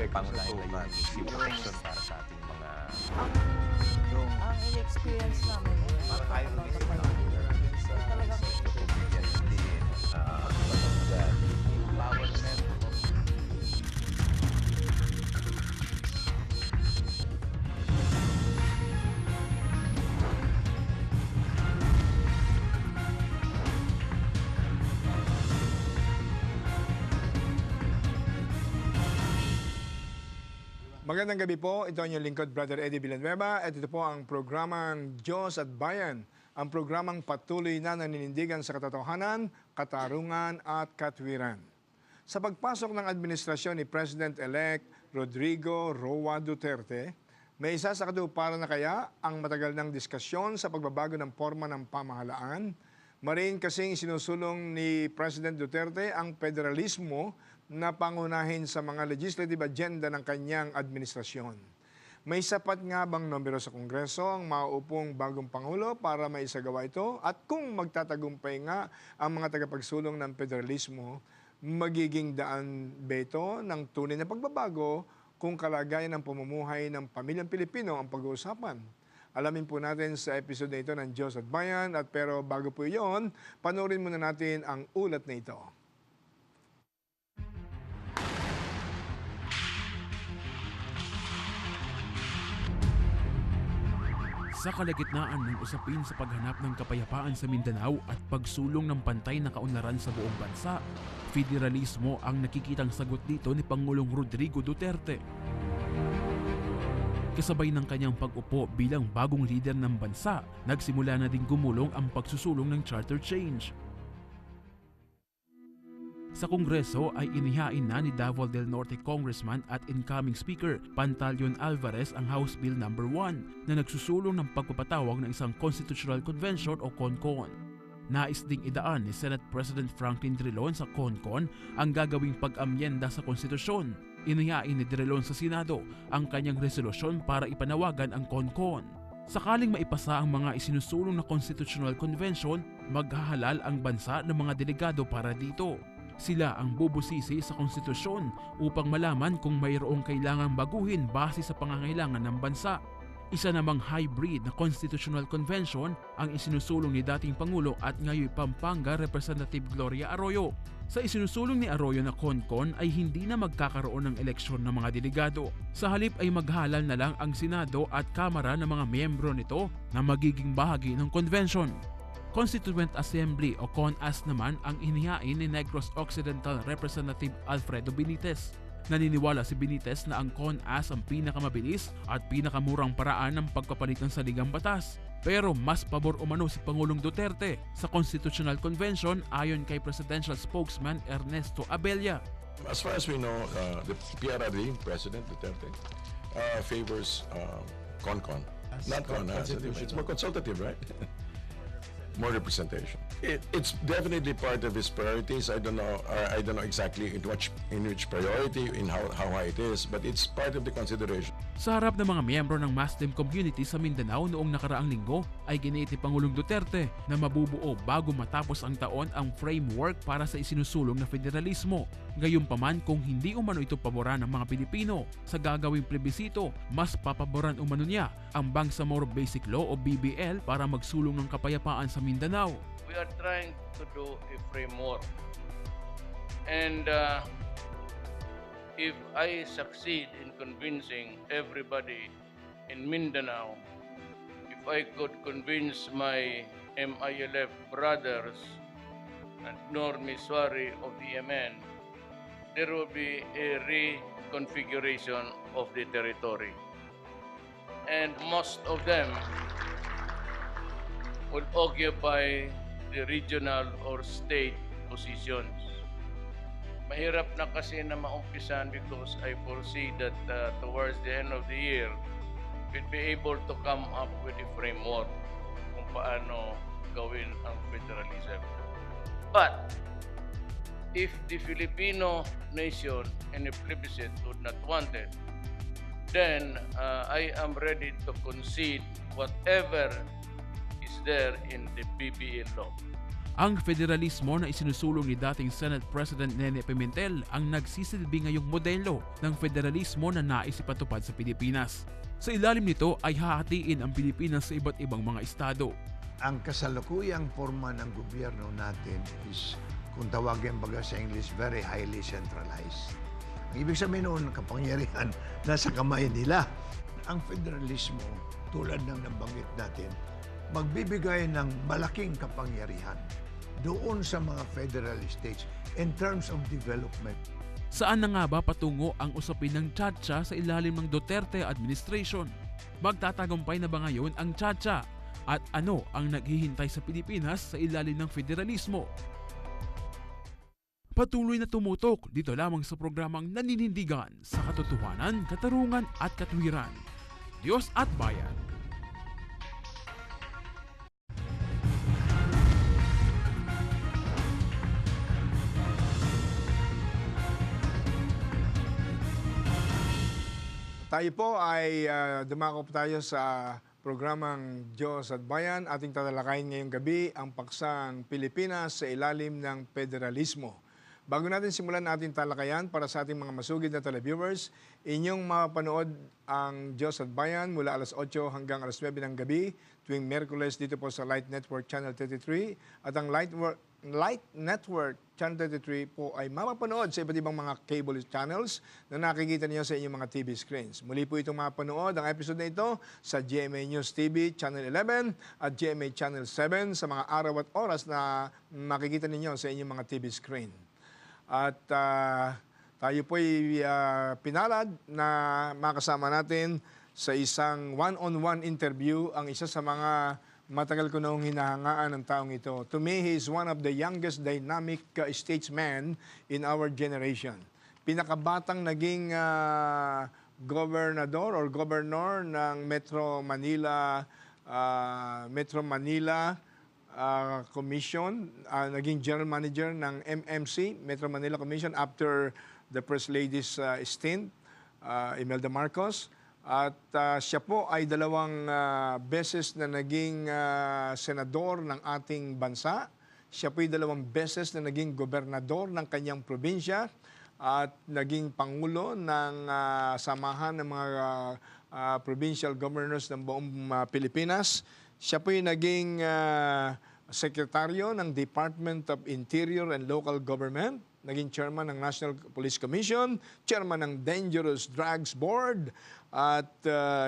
pangunahin na yung protection para sa ating mga Ang in-experience namin, para tayo talagang empowerment. Magandang gabi po. Ito ang inyong lingkod, Brother Eddie Villanueva. At ito po ang programang Diyos at Bayan. Ang programang patuloy na naninindigan sa katotohanan, katarungan at katwiran. Sa pagpasok ng administrasyon ni President-elect Rodrigo Duterte, may isasakatuparan na kaya ang matagal ng diskusyon sa pagbabago ng porma ng pamahalaan. Mariin kasing isinusulong ni President Duterte ang Federalismo na pangunahin sa mga legislative agenda ng kanyang administrasyon. May sapat nga bang numero sa Kongreso ang mauupong bagong Pangulo para maisagawa ito? At kung magtatagumpay nga ang mga tagapagsulong ng Federalismo, magiging daan ba ito ng tunay na pagbabago kung kalagayan ng pamumuhay ng pamilyang Pilipino ang pag-uusapan? Alamin po natin sa episode na ito ng Diyos at Bayan. Pero bago po iyon, panoorin muna natin ang ulat na ito. Sa kalagitnaan ng usapin sa paghanap ng kapayapaan sa Mindanao at pagsulong ng pantay na kaunlaran sa buong bansa, federalismo ang nakikitang sagot dito ni Pangulong Rodrigo Duterte. Kasabay ng kanyang pag-upo bilang bagong leader ng bansa, nagsimula na din gumulong ang pagsusulong ng charter change. Sa Kongreso ay inihain na ni Davao del Norte Congressman at incoming Speaker Pantaleon Alvarez ang House Bill No. 1 na nagsusulong ng pagpapatawag ng isang Constitutional Convention o CONCON. Nais ding idaan ni Senate President Franklin Drilon sa CONCON ang gagawing pag-amyenda sa konstitusyon. Inihain ni Drilon sa Senado ang kanyang resolusyon para ipanawagan ang CONCON. Sakaling maipasa ang mga isinusulong na Constitutional Convention, maghahalal ang bansa ng mga delegado para dito. Sila ang bubusisi sa konstitusyon upang malaman kung mayroong kailangang baguhin base sa pangangailangan ng bansa. Isa namang hybrid na Constitutional Convention ang isinusulong ni dating Pangulo at ngayon Pampanga Representative Gloria Arroyo. Sa isinusulong ni Arroyo na CONCON ay hindi na magkakaroon ng eleksyon ng mga delegado. Sa halip ay maghalal na lang ang Senado at Kamara ng mga miyembro nito na magiging bahagi ng convention. Constituent Assembly o CONAS naman ang inihain ni Negros Occidental Representative Alfredo Benitez. Naniniwala si Benitez na ang CONAS ang pinakamabilis at pinakamurang paraan ng pagpapalit ng saligang batas. Pero mas pabor umano si Pangulong Duterte sa Constitutional Convention ayon kay Presidential Spokesman Ernesto Abella. As far as we know, the PRRD, President Duterte, favors CONCON. Not CONAS. It's more consultative, right? More representation. It's definitely part of his priorities. I don't know exactly in which priority, in how high it is, but it's part of the consideration. Sa harap ng mga miyembro ng Muslim community sa Mindanao noong nakaraang linggo ay giniit ni Pangulong Duterte na mabubuo bago matapos ang taon ang framework para sa isinusulong na federalismo. Gayunpaman kung hindi umano ito paboran ng mga Pilipino sa gagawing plebisito, mas papaboran umano niya ang Bangsamoro Basic Law o BBL para magsulong ng kapayapaan sa Mindanao. We are trying to do a framework, and if I succeed in convincing everybody in Mindanao, if I could convince my MILF brothers and Normiswari of the MN, there will be a reconfiguration of the territory. And most of them will occupy the regional or state positions. Mahirap na kasi na maumpisan because I foresee that towards the end of the year, we'll be able to come up with a framework kung paano gawin ang federalism. But if the Filipino nation and the plebiscite would not want it, then I am ready to concede whatever is there in the BBL law. Ang federalismo na isinusulong ni dating Senate President Nene Pimentel ang nagsisilbi ngayong modelo ng federalismo na nais ipatupad sa Pilipinas. Sa ilalim nito ay hahatiin ang Pilipinas sa iba't ibang mga estado. Ang kasalukuyang forma ng gobyerno natin is, kung tawagin baga sa English, very highly centralized. Ang ibig sabihin noon, kapangyarihan nasa kamay nila. Ang federalismo, tulad ng nabanggit natin, magbibigay ng malaking kapangyarihan doon sa mga federal states in terms of development. Saan na nga ba patungo ang usapin ng Tsa-Tsa sa ilalim ng Duterte administration? Magtatagumpay na ba ngayon ang Tsa-Tsa? At ano ang naghihintay sa Pilipinas sa ilalim ng federalismo? Patuloy na tumutok dito lamang sa programang naninindigan sa katotohanan, katarungan at katwiran. Diyos at Bayan. Tayo po ay dumako po tayo sa programang Diyos at Bayan. Ating tatalakayin ngayong gabi ang paksang Pilipinas sa ilalim ng Federalismo. Bago natin simulan ating talakayan para sa ating mga masugid na televiewers, inyong mapanood ang Diyos at Bayan mula alas 8 hanggang alas 9 ng gabi tuwing Miyerkules dito po sa Light Network Channel 33 at ang Light Network Channel 33 po ay mapapanood sa iba't ibang mga cable channels na nakikita niyo sa inyong mga TV screens. Muli po itong mapanood ang episode na ito sa GMA News TV Channel 11 at GMA Channel 7 sa mga araw at oras na makikita ninyo sa inyong mga TV screen. At tayo po ay pinalad na makasama natin sa isang one-on-one interview ang isa sa mga matagal ko noong hinahangaan ng taong ito. To me, he is one of the youngest dynamic statesmen in our generation. Pinakabatang naging gobernador or governor ng Metro Manila Commission, naging general manager ng MMC, Metro Manila Commission, after the First Lady's stint, Imelda Marcos. At siya po ay 2 beses na naging senador ng ating bansa. Siya po ay 2 beses na naging gobernador ng kanyang probinsya at naging pangulo ng samahan ng mga provincial governors ng buong Pilipinas. Siya po ay naging sekretaryo ng Department of Interior and Local Government, naging chairman ng National Police Commission, chairman ng Dangerous Drugs Board, at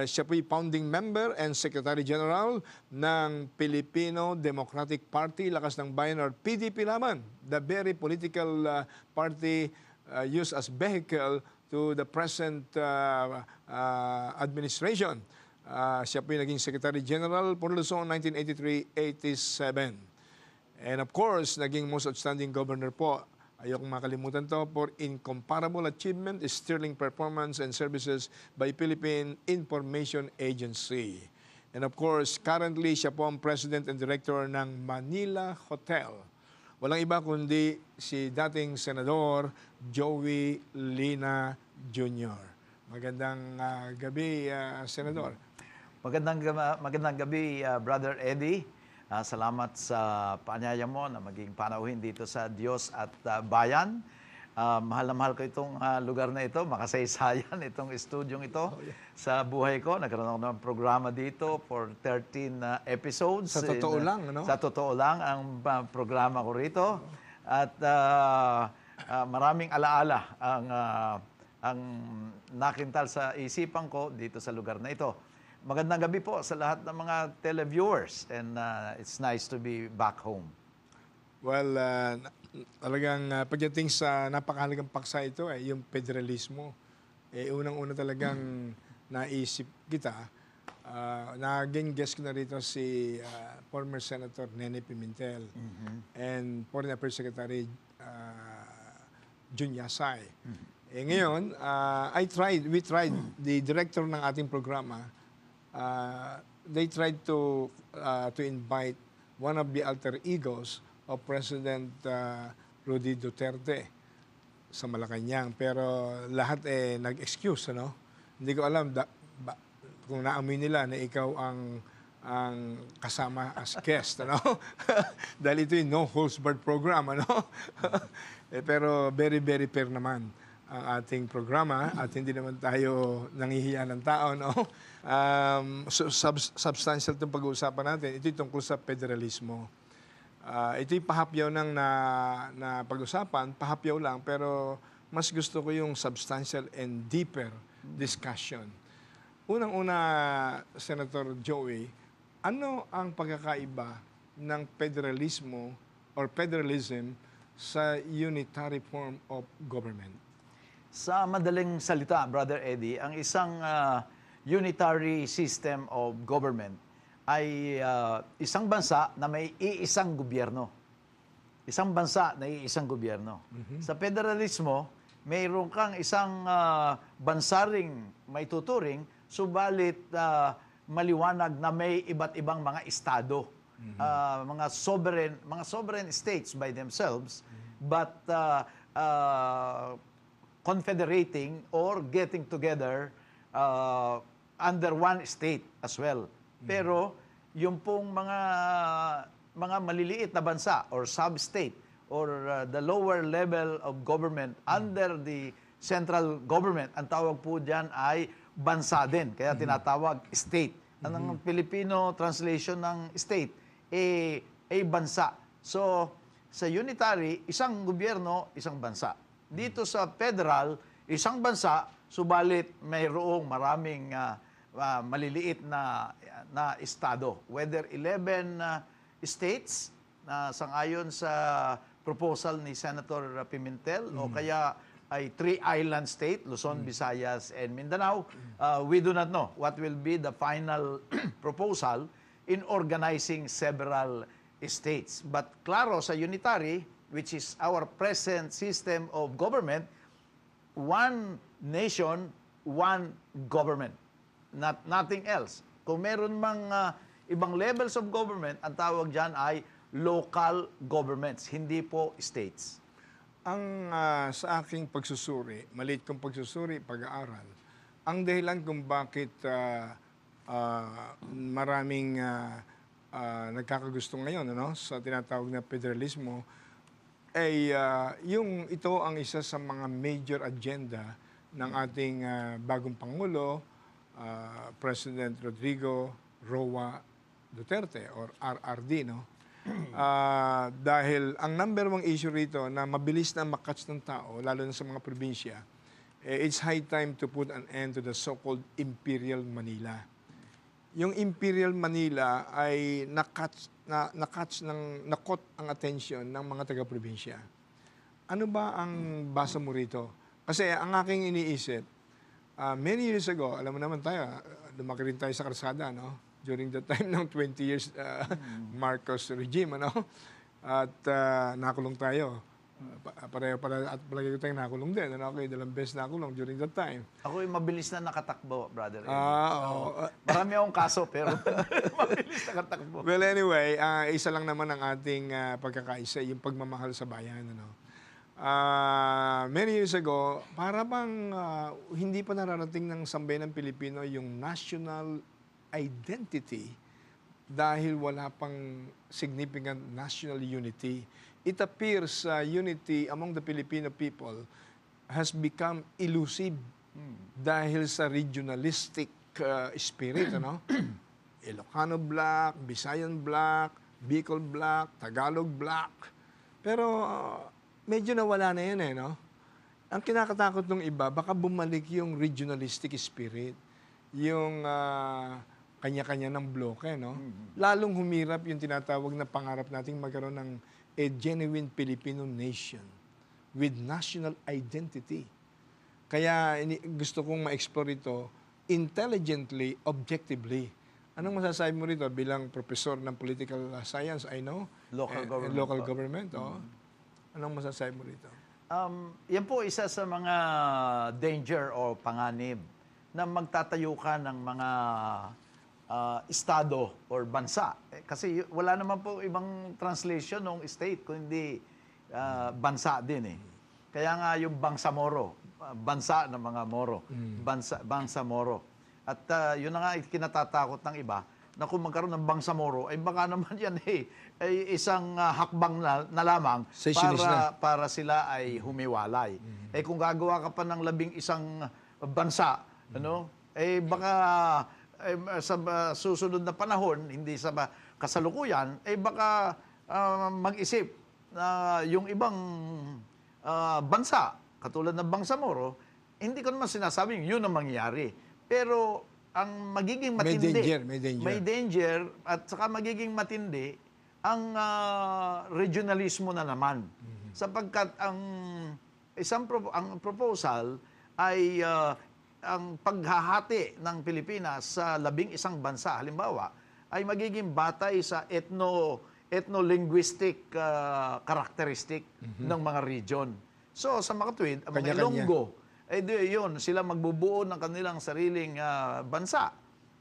siya po ay founding member and Secretary General ng Filipino Democratic Party, Lakas ng Bayan or PDP naman, the very political party used as vehicle to the present administration. Siya po ay naging Secretary General for Luzon 1983-87. And of course, naging most outstanding governor po. Ayokong makalimutan to, for incomparable achievement, sterling performance and services by Philippine Information Agency. And of course, currently siya po ang President and Director ng Manila Hotel. Walang iba kundi si dating Senador Joey Lina Jr. Magandang gabi, Senador. Magandang gabi, Brother Eddie. Salamat sa paanyaya mo na maging panauhin dito sa Diyos at Bayan. Mahal na mahal ko itong lugar na ito, makasaysayan itong studyong ito sa buhay ko. Nagkaroon ako ng programa dito for 13 episodes. Sa totoo lang, ano? Sa totoo lang ang programa ko rito. At maraming alaala ang nakintal sa isipan ko dito sa lugar na ito. Magandang gabi po sa lahat ng mga televiewers, and it's nice to be back home. Well, talagang pagdating sa napakahalagang paksa ito, yung federalismo, unang-una talagang naisip kita. Naging guest ko na rito si former Senator Nene Pimentel and Foreign Affairs Secretary Jun Yasay. Ngayon, we tried, the director ng ating programa, they tried to invite one of the alter egos of President Rodrigo Duterte sa Malacanang. Pero lahat nag-excuse, ano? Hindi ko alam kung naamoy nila na ikaw ang ang kasama as guest, ano? Dahil ito yung no holds barred program, ano? Pero very, very fair naman ang ating programa at hindi naman tayo nanghihiya ng tao, no? Substantial itong pag-uusapan natin. Ito yung tungkol sa federalismo. Ito yung pahapyaw na pag-usapan, pahapyaw lang, pero mas gusto ko yung substantial and deeper discussion. Unang-una, Senator Joey, ano ang pagkakaiba ng federalismo or federalism sa unitary form of government? Sa madaling salita, Brother Eddie, ang isang unitary system of government ay isang bansa na may iisang gobyerno. Isang bansa na iisang gobyerno. Sa federalismo, mayroon kang isang bansa ring may tuturing, subalit maliwanag na may iba't ibang mga estado, mga sovereign states by themselves, but confederating or getting together under one state as well. Pero yung pong mga maliliit na bansa or sub-state or the lower level of government under the central government, ang tawag po dyan ay bansa din. Kaya tinatawag state. Ang Filipino translation ng state, bansa. So, sa unitary, isang gobyerno, isang bansa. Dito sa federal, isang bansa, subalit mayroong maraming maliliit na estado. Whether 11 states na sangayon sa proposal ni Senator Pimentel o kaya ay 3 island state, Luzon, Visayas, and Mindanao. We do not know what will be the final proposal in organizing several states. But klaro sa unitary, which is our present system of government, one nation, one government. Nothing else. Kung meron mang ibang levels of government, ang tawag dyan ay local governments, hindi po states. Ang sa aking pagsusuri, maliit kong pagsusuri, pag-aaral, ang dahilan kung bakit maraming nagkakagusto ngayon sa tinatawag na federalismo ay yung ito ang isa sa mga major agenda ng ating bagong Pangulo, President Rodrigo Duterte or RRD, no? Dahil ang number one issue rito na mabilis na makatch ng tao, lalo na sa mga probinsya, it's high time to put an end to the so-called Imperial Manila. Yung Imperial Manila ay nakot ang attention ng mga taga-probinsya. Ano ba ang basa mo rito? Kasi ang aking iniisip, many years ago, alam mo naman tayo, lumaki rin tayo sa karsada, no? During the time ng 20 years Marcos regime, ano? At nakulong tayo. Pareho at palagi ko tayong nakulong din. Ano? Okay, dalawang beses nakulong during that time. Ako yung mabilis na nakatakbo, brother. Oo. Marami akong kaso, pero mabilis nakatakbo. Well, anyway, isa lang naman ang ating pagkakaisa, yung pagmamahal sa bayan. Ano? Many years ago, para bang hindi pa nararating ng sambayan ng Pilipino yung national identity dahil wala pang significant national unity. It appears unity among the Filipino people has become elusive dahil sa regionalistic spirit, ano? Ilocano Bloc, Visayan Bloc, Bicol Bloc, Tagalog Bloc. Pero medyo nawala na yan, no? Ang kinakatakot ng iba, baka bumalik yung regionalistic spirit, yung kanya-kanya ng bloke, no? Lalong humirap yung tinatawag na pangarap nating magkaroon ng a genuine Filipino nation with national identity. Kaya gusto kong ma-explore ito intelligently, objectively. Anong masasabi mo rito bilang professor ng political science, I know? Local government, oh. Anong masasabi mo rito? Yan po isa sa mga danger o panganib na magtatayo ka ng mga estado or bansa. Kasi wala naman po ibang translation ng state kundi bansa din eh. Kaya nga yung Bangsamoro, bansa ng mga Moro, Bangsamoro. At yun na nga kinatatakot ng iba na kung magkaroon ng bangsamoro, ay baka naman yan ay isang hakbang na lamang Secessionist para sila ay humiwalay. Kung gagawa ka pa ng 11 bansa, baka sa susunod na panahon, hindi sa kasalukuyan, baka mag-isip na yung ibang bansa, katulad ng Bangsamoro, hindi ko naman sinasabing yun ang mangyayari. Pero ang magiging matindi, may danger at saka magiging matindi ang regionalismo na naman. Sapagkat ang proposal ay ang paghahati ng Pilipinas sa 11 bansa, halimbawa, ay magiging batay sa ethno-linguistic characteristic ng mga region. So, sa makatwid, ang mga Ilonggo, yun, sila magbubuo ng kanilang sariling bansa.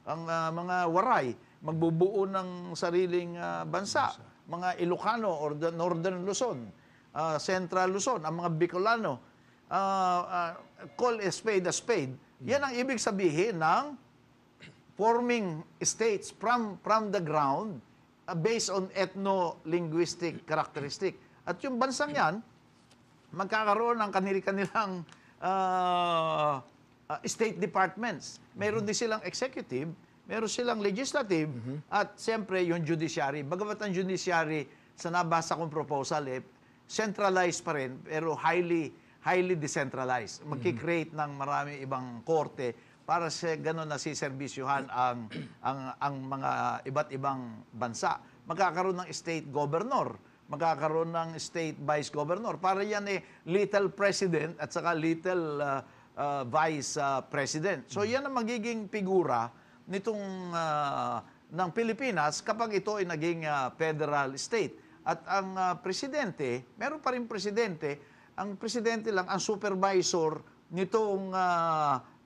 Ang mga Waray, magbubuo ng sariling bansa. Mga Ilocano or the Northern Luzon, Central Luzon, ang mga Bicolano, call a spade a spade. Yan ang ibig sabihin ng forming states from the ground based on ethno-linguistic characteristic. At yung bansang yan, magkakaroon ng kanilang state departments. Meron din silang executive, meron silang legislative, at siyempre yung judiciary. Bagamat ang judiciary, sa nabasa kong proposal, centralized pa rin, pero highly decentralized. Magkikreate ng marami ibang korte para sa gano'n na siserbisyuhan ang mga iba't ibang bansa. Magkakaroon ng state governor, magkakaroon ng state vice governor. Para yan little president at saka little vice president. So yan ang magiging figura nitong ng Pilipinas kapag ito ay naging federal state. At ang presidente, meron pa rin presidente, ang presidente lang ang supervisor nitong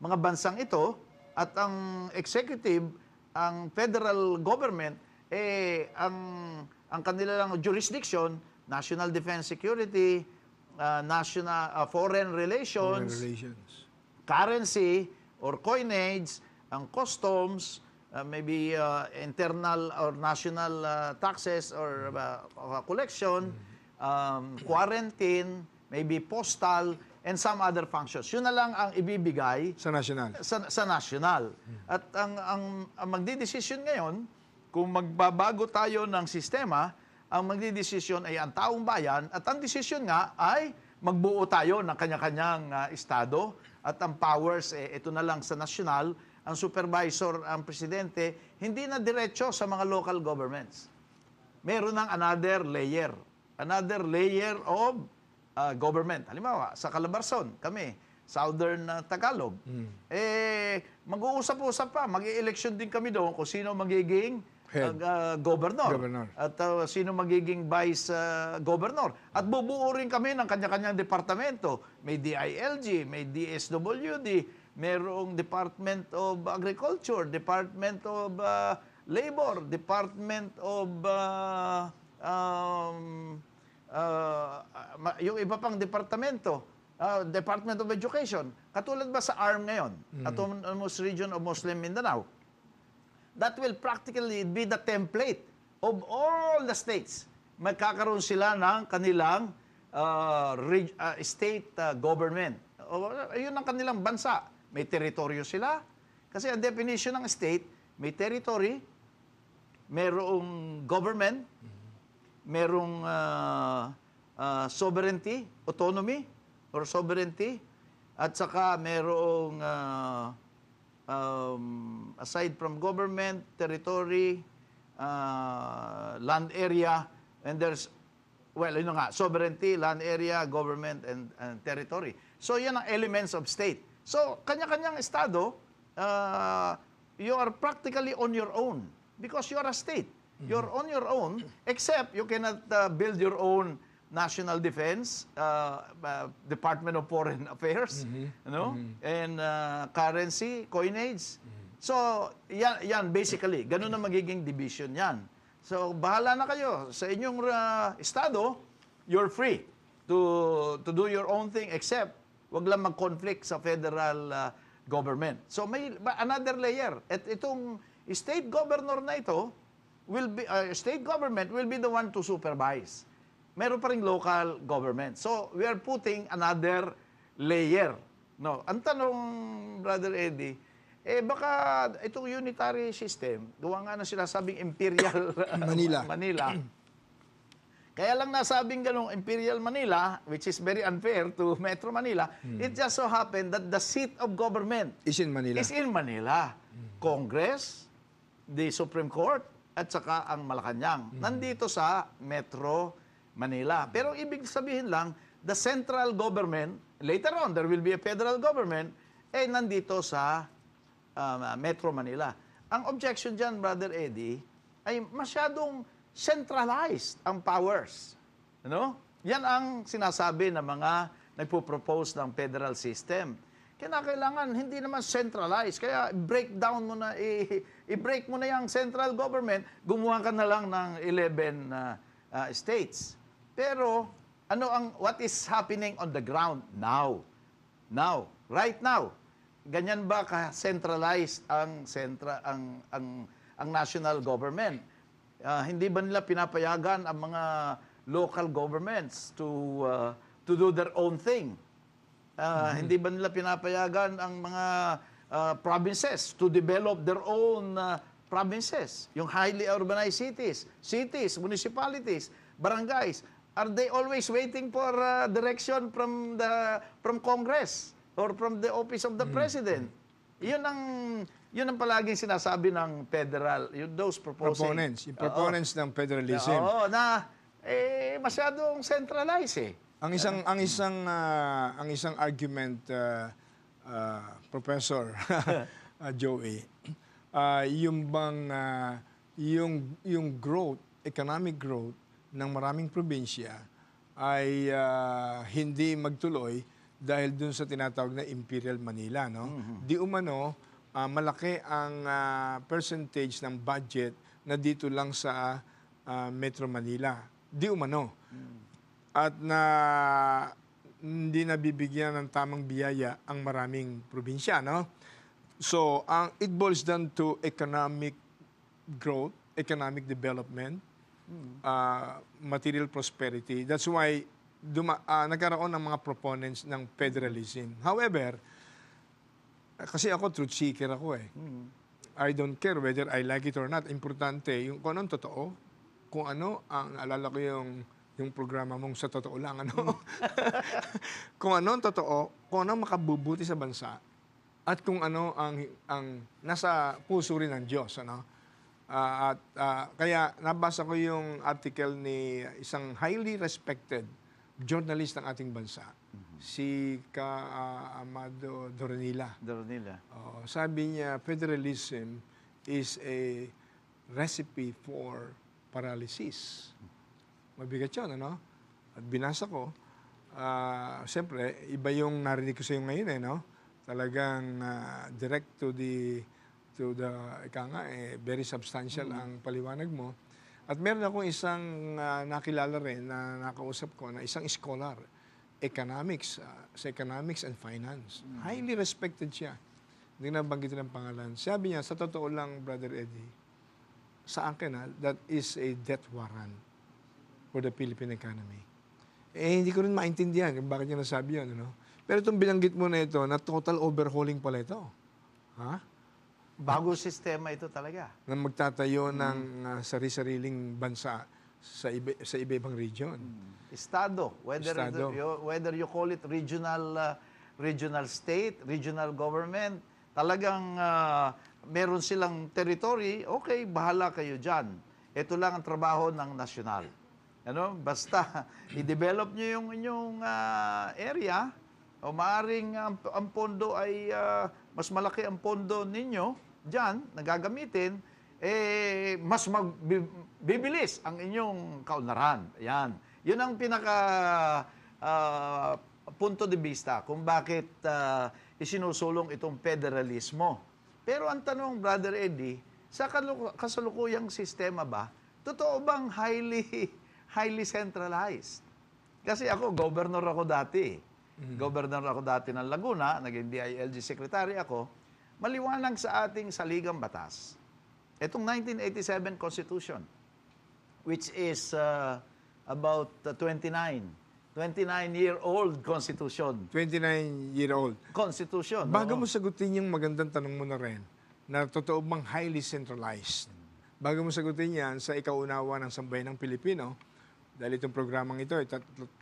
mga bansang ito, at ang executive, ang federal government, ang kanilang jurisdiction, national defense security, national foreign relations, currency or coinage, ang customs, maybe internal or national taxes or collection, quarantine, maybe postal, and some other functions. Yun na lang ang ibibigay sa national. Sa national. At ang magdidesisyon ngayon, kung magbabago tayo ng sistema, ang magdidesisyon ay ang taong bayan, at ang desisyon nga ay magbuo tayo ng kanya-kanyang estado, at ang powers, ito na lang sa national, ang supervisor, ang presidente, hindi na diretso sa mga local governments. Meron ng another layer of government. Halimbawa, sa Calabarzon, kami, Southern Tagalog, mag-uusap-usap pa, mag-i-election din kami doon kung sino magiging governor. At sino magiging vice governor. At bubuo rin kami ng kanya-kanyang departamento. May DILG, may DSWD, mayroong Department of Agriculture, Department of Labor, Department of yung iba pang departamento, Department of Education. Katulad ba sa ARM ngayon, Autonomous Region of Muslim Mindanao? That will practically be the template of all the states. Magkakaroon sila ng kanilang state government. Ayun ang kanilang bansa. May teritoryo sila. Kasi ang definition ng state, may territory, merong government, merong sovereignty, autonomy, or sovereignty, at saka merong aside from government, territory, land area, and there's, well, yun nga, sovereignty, land area, government, and territory. So, yan ang elements of state. So, kanya-kanyang estado, you are practically on your own because you are a state. You're on your own, except you cannot build your own national defense, Department of Foreign Affairs, and currency, coinage. So, yan basically. Ganun na magiging division yan. So, bahala na kayo. Sa inyong estado, you're free to do your own thing, except wag lang mag-conflict sa federal government. So, may another layer. At state governor na ito will be state government will be the one to supervise. Meron pa ring local government. So, we are putting another layer. No, ang tanong, Brother Eddie, baka itong unitary system, gawa nga na sinasabing imperial Manila. Kaya lang nasabing ganong Imperial Manila, which is very unfair to Metro Manila, it just so happened that the seat of government Is in Manila. is in Manila. Congress, the Supreme Court, at saka ang Malacanang. Nandito sa Metro Manila. Pero ibig sabihin lang, the central government, later on, there will be a federal government, nandito sa Metro Manila. Ang objection dyan, Brother Eddie, ay masyadong centralized ang powers. Ano? Yan ang sinasabi ng mga nagpo-propose ng federal system. Kailangan hindi naman centralized. Kaya i-break mo na yung central government, gumawa ka na lang ng 11 states. Pero what is happening on the ground now? Right now. Ganyan ba ka-centralized ang national government? Hindi ba nila pinapayagan ang mga local governments to do their own thing? Hindi ba nila pinapayagan ang mga provinces to develop their own provinces? Yung highly urbanized cities, municipalities, barangays, are they always waiting for direction from Congress or from the office of the President? Yun ang palaging sinasabi ng federal, those proponents Yung proponents ng federalism. Oo, na masyadong centralized Ang isang argument, Professor Joey, yung growth, economic growth ng maraming probinsya ay hindi magtuloy dahil dun sa tinatawag na Imperial Manila, no? Di umano malaki ang percentage ng budget na dito lang sa Metro Manila. Di umano. At hindi nabibigyan ng tamang biyaya ang maraming probinsya, no? So, it boils down to economic growth, economic development, material prosperity. That's why nagkaroon ng mga proponents ng federalism. However, kasi ako truth seeker ako I don't care whether I like it or not. Importante yung kung anong totoo, kung ano ang alala ko yung programa mong sa totoo lang kung ano ang totoo, kung ano makabubuti sa bansa at kung ano ang nasa puso rin ng Diyos, kaya nabasa ko yung article ni isang highly respected journalist ng ating bansa, si Amado Doronila. Sabi niya, federalism is a recipe for paralysis. Mabigat yun, At binasa ko, siyempre, iba yung narinig ko sa iyo ngayon, Talagang direct to the very substantial ang paliwanag mo. At meron akong isang nakilala rin na nakausap ko na isang scholar, sa economics and finance. Highly respected siya. Hindi na banggitin ang pangalan. Sabi niya, sa totoo lang, Brother Eddie, sa akin, that is a death warrant for the Philippine economy. Hindi ko rin maintindihan kung bakit niya nasabi yun, Pero itong binanggit mo na ito, na total overhauling pala ito. Bago sistema ito talaga. Na magtatayo ng sari-sariling bansa sa iba-ibang region. Estado, whether you call it regional state, regional government, talagang meron silang territory, okay, bahala kayo dyan. Ito lang ang trabaho ng nasyonal. Basta i-develop nyo yung inyong area, o maaaring ang pondo ay mas malaki ang pondo ninyo dyan, nagagamitin, mas bibilis ang inyong kaunlaran. Yan. Yun ang pinaka punto de vista kung bakit isinusulong itong federalismo. Pero ang tanong, Brother Eddie, sa kasalukuyang sistema ba, totoo bang highly centralized? Kasi ako, governor ako dati. Governor ako dati ng Laguna, naging DILG secretary ako. Maliwanag sa ating saligang batas Itong 1987 Constitution, which is about 29-year-old Constitution. 29-year-old. Constitution. Bago oo. mo sagutin yung magandang tanong mo na rin, na totoo bang highly centralized? Bago mo sagutin yan sa ikaunawa ng sambayan ng Pilipino, dahil itong programang ito,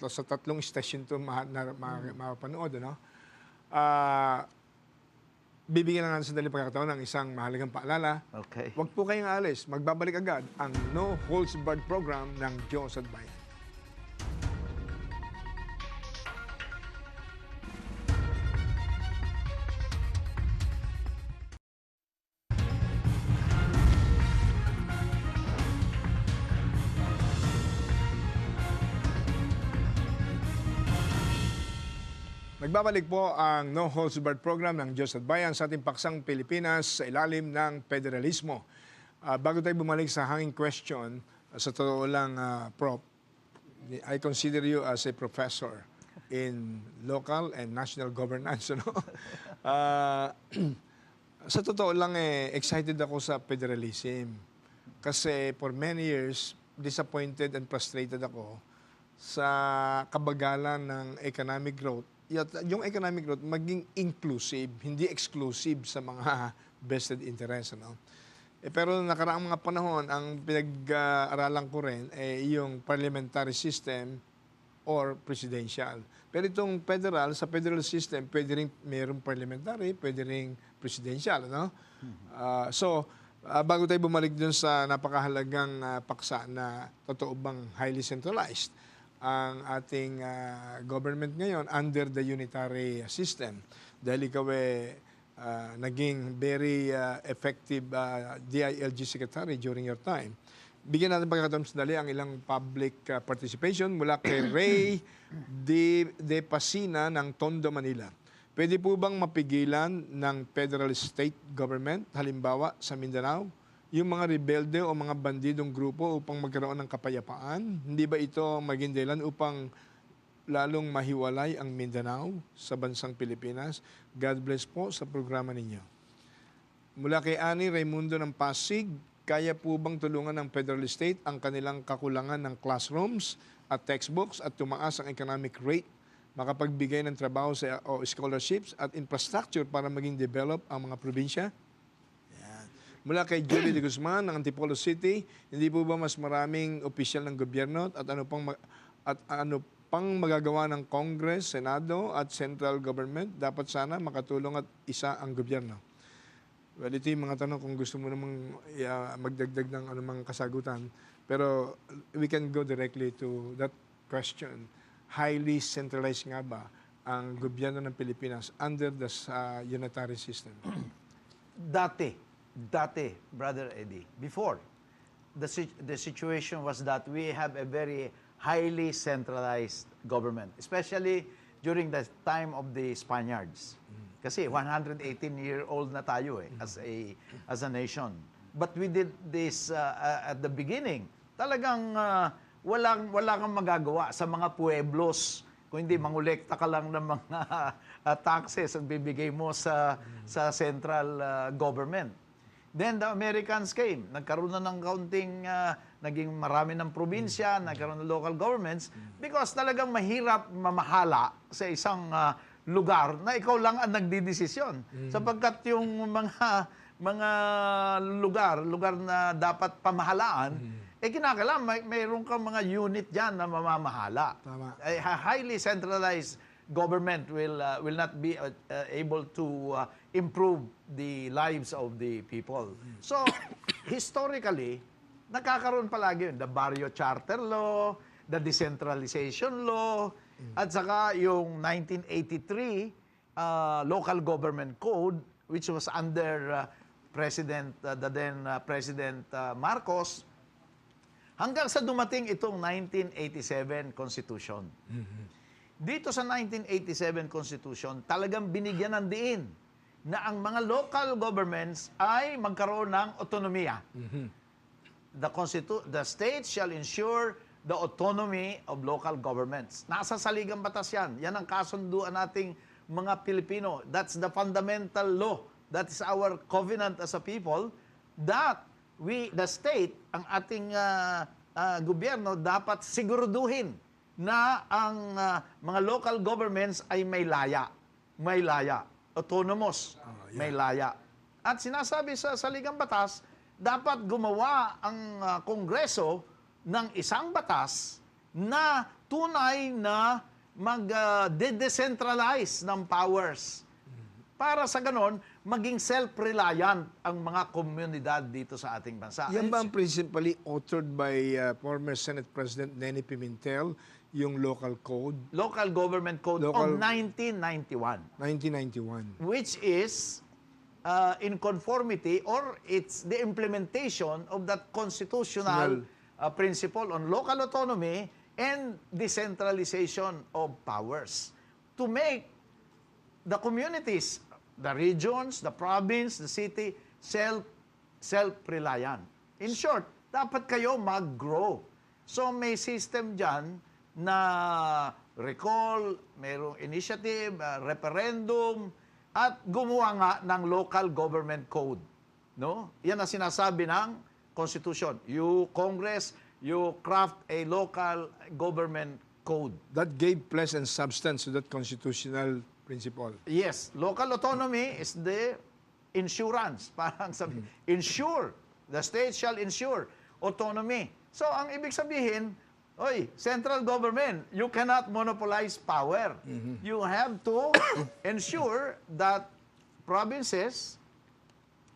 sa 3 istasyon ito mapapanood, ano? Bibigyan lang natin sa daling pagkakataon ng isang mahalagang paalala. Okay. Huwag po kayong alis. Magbabalik agad ang No Holds Barred program ng Diyos at Bayan. Nagbabalik po ang No Holds Barred program ng Diyos at Bayan sa ating paksang Pilipinas sa ilalim ng Federalismo. Bago tayo bumalik sa hanging question, sa totoo lang, Prof, I consider you as a professor in local and national governance. Ano? Sa totoo lang, excited ako sa federalism. Kasi for many years, disappointed and frustrated ako sa kabagalan ng economic growth. Yung economic growth maging inclusive, hindi exclusive sa mga vested interest. Ano? Pero nakaraang mga panahon, ang pinag-aralan ko rin yung parliamentary system or presidential. Pero itong federal, sa federal system, pwede rin mayroong parliamentary, pwede rin presidential. No? Bago tayo bumalik dun sa napakahalagang paksa na totoo bang highly centralized, ang ating government ngayon under the unitary system. Dahil ikaw naging very effective DILG secretary during your time. Bigyan natin pagkakataon sandali ang ilang public participation mula kay Ray De Pasina ng Tondo, Manila. Pwede po bang mapigilan ng federal state government, halimbawa sa Mindanao, yung mga rebelde o mga bandidong grupo upang magkaroon ng kapayapaan? Hindi ba ito maging dahilan upang lalong mahiwalay ang Mindanao sa bansang Pilipinas? God bless po sa programa ninyo. Mula kay Ani Raimundo ng Pasig, kaya po bang tulungan ng federal state ang kanilang kakulangan ng classrooms at textbooks at tumaas ang economic rate, makapagbigay ng trabaho o scholarships at infrastructure para maging develop ang mga probinsya? Mula kay Julie de Guzman ng Antipolo City, hindi po ba mas maraming opisyal ng gobyerno at ano pang magagawa ng Congress, Senado at Central Government? Dapat sana makatulong at isa ang gobyerno. Well, ito yung mga tanong kung gusto mo namang magdagdag ng anumang kasagutan. Pero we can go directly to that question. Highly centralized nga ba ang gobyerno ng Pilipinas under the unitary system? Dati, Brother Eddie, before, the situation was that we have a very highly centralized government, especially during the time of the Spaniards. Kasi 118-year-old na tayo as a nation. But we did this at the beginning. Talagang wala kang magagawa sa mga pueblos kung hindi mangolekta ka lang ng mga taxes ang bibigay mo sa central government. Then the Americans came. Nagkaroon na ng kaunting, naging marami ng probinsya, nagkaroon ng local governments because talagang mahirap mamahala sa isang lugar na ikaw lang ang nagdidesisyon. Sapagkat yung mga lugar na dapat pamahalaan, kinakailangan mayroon kang mga unit dyan na mamamahala. Tama. A highly centralized government will not be able to improve the lives of the people. So, historically, nakakaroon palagi yun. The Barrio Charter Law, the Decentralization Law, at saka yung 1983 Local Government Code, which was under the then President Marcos, hanggang sa dumating itong 1987 Constitution. Dito sa 1987 Constitution, talagang binigyan ng diin na ang mga local governments ay magkaroon ng otonomiya. The state shall ensure the autonomy of local governments. Nasa saligang batas yan. Yan ang kasunduan nating mga Pilipino. That's the fundamental law. That is our covenant as a people that the state, ang ating gobyerno, dapat siguraduhin na ang mga local governments ay may laya. May laya. Autonomous. May laya. At sinasabi sa saligang batas, dapat gumawa ang Kongreso ng isang batas na tunay na mag-decentralize ng powers. Para sa ganon, maging self-reliant ang mga komunidad dito sa ating bansa. Yan ba ang principally authored by former Senate President Nene Pimentel, yung local code? Local Government Code of 1991. 1991. Which is in conformity, or it's the implementation of that constitutional principle on local autonomy and decentralization of powers to make the communities, the regions, the province, the city, self-reliant. In short, dapat kayo mag-grow. So may system dyan na recall, mayroong initiative, referendum, at gumawa nga ng local government code. No? Yan ang sinasabi ng Constitution. You, Congress, you craft a local government code. That gave place and substance to that constitutional principle. Yes, local autonomy is the insurance. Parang sabi, insure. The state shall insure autonomy. So, ang ibig sabihin, central government, you cannot monopolize power. You have to ensure that provinces,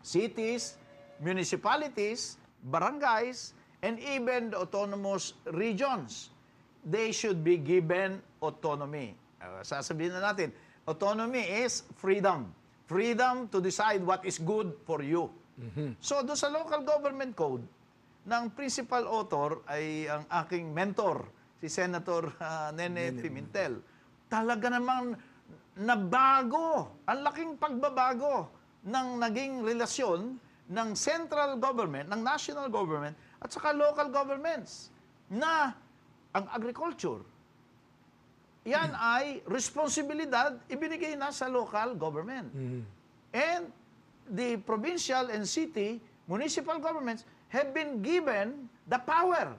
cities, municipalities, barangays, and even the autonomous regions, they should be given autonomy. Sasabihin na natin, autonomy is freedom. Freedom to decide what is good for you. So, doon sa local government code, ng principal author ay ang aking mentor, si Senator Nene Pimentel. Talaga namang nabago, ang laking pagbabago ng naging relasyon ng central government, ng national government, at saka local governments, na ang agriculture, yan ay responsibilidad ibinigay na sa local government. And the provincial and city, municipal governments have been given the power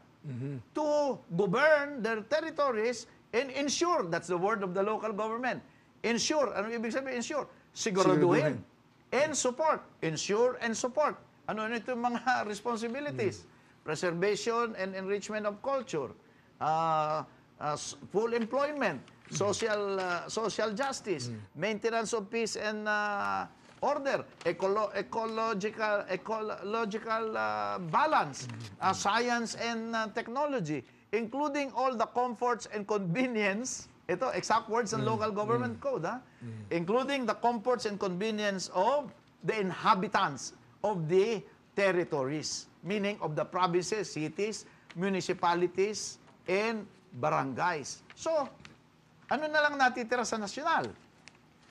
to govern their territories and ensure, that's the word of the local government, ensure, ano ibig sabihin ensure? Siguraduhin. And support. Ensure and support. Ano ito yung mga responsibilities? Preservation and enrichment of culture, full employment, social justice, maintenance of peace and order, ecological balance, science and technology, including all the comforts and convenience. Ito, exact words ng local government code, including the comforts and convenience of the inhabitants of the territories, meaning of the provinces, cities, municipalities, and barangays. So, ano na lang natitira sa nasyonal?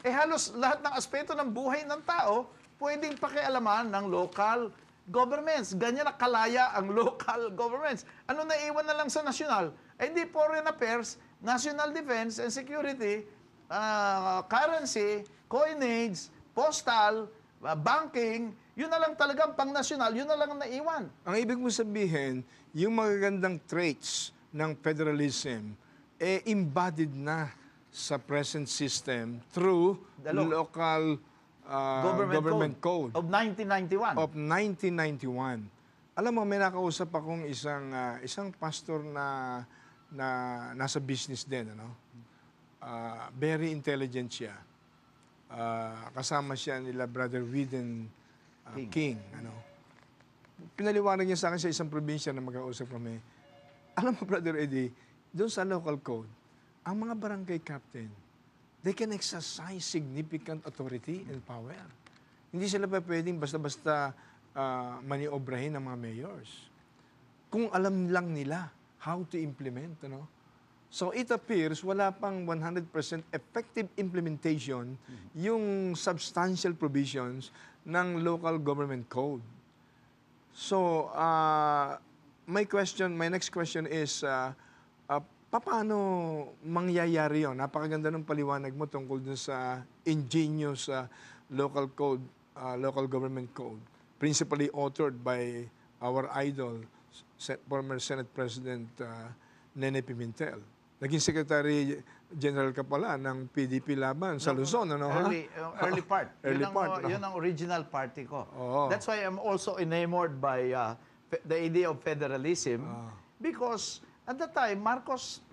Halos lahat ng aspeto ng buhay ng tao pwedeng pakialaman ng local governments. Ganyan na kalaya ang local governments. Ano naiwan na lang sa nasyonal? Hindi foreign affairs, national defense and security, currency, coinage, postal, banking, yun na lang talagang pang-nasyonal, yun na lang ang naiwan. Ang ibig mo sabihin, yung magagandang traits ng federalism, embodied na sa present system through the local government code of 1991. Of 1991. Alam mo, may nakausap akong isang pastor na nasa business din, ano? Very intelligent siya. Kasama siya nila Brother Whedon King, ano? Pinaliwanag niya sa akin sa isang probinsya na mag-ausap kami. Alam mo, Brother Eddie, doon sa local code, ang mga barangay captain, they can exercise significant authority and power. Hindi sila pa pwedeng basta-basta maniobrahin ng mga mayors. Kung alam lang nila how to implement, ano? So it appears wala pang 100% effective implementation yung substantial provisions ng local government code. So my next question is, paano mangyayari yun? Napakaganda ng paliwanag mo tungkol dun sa ingenious local code, local government code, principally authored by our idol, former Senate President Nene Pimentel. Naging Secretary General ka pala ng PDP laban sa Luzon, ano ha? Early part. Early yun ang, part, yun ang original party ko. Oo. That's why I'm also enamored by the idea of federalism because at that time,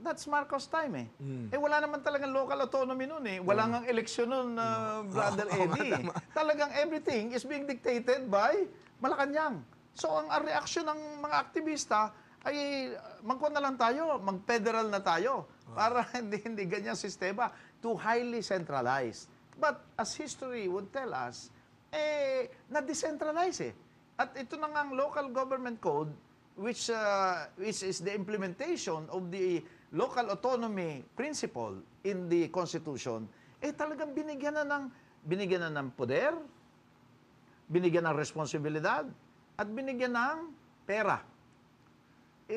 that's Marcos time eh. Eh wala naman talagang local autonomy noon eh. Wala ngang eleksyon noon, Brother Eddie. Talagang everything is being dictated by Malacanang. So ang reaksyon ng mga aktivista ay magkuha na lang tayo, mag-federal na tayo para hindi ganyang sistema, too highly centralized. But as history would tell us, na-decentralize eh. At ito na nga ang local government code which is the implementation of the local autonomy principle in the Constitution, talagang binigyan na ng poder, binigyan ng responsibilidad, at binigyan ng pera.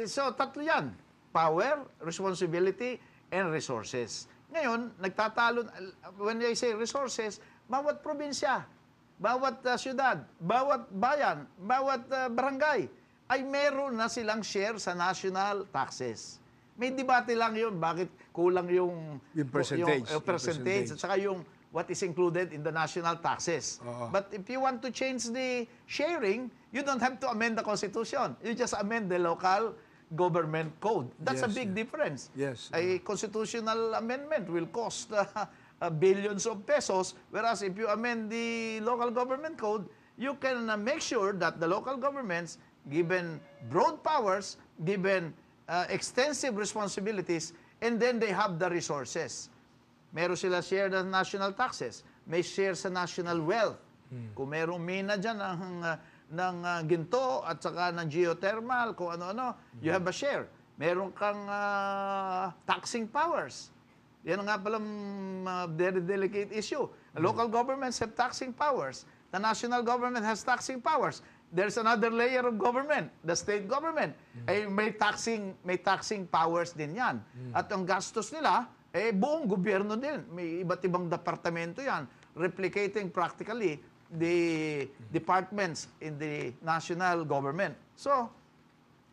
So, tatlo yan. Power, responsibility, and resources. Ngayon, nagtatalo, when I say resources, bawat probinsya, bawat syudad, bawat bayan, bawat barangay, ay meron na silang share sa national taxes. May debate lang yun, bakit kulang yung percentage. Yung percentage, at saka yung what is included in the national taxes. But if you want to change the sharing, you don't have to amend the Constitution. You just amend the local government code. That's a big difference. Yes. A constitutional amendment will cost billions of pesos, whereas if you amend the local government code, you can make sure that the local governments, given broad powers, given extensive responsibilities, and then they have the resources. Meron sila share ng national taxes, may share sa national wealth. Kung merong mina dyan ng ginto at saka ng geothermal, kung ano-ano, you have a share. Meron kang taxing powers. Yan nga palang very delicate issue. Local governments have taxing powers. The national government has taxing powers. There's another layer of government, the state government. May taxing powers din yan. At ang gastos nila, buong gobyerno din. May iba't ibang departamento yan, replicating practically the departments in the national government. So,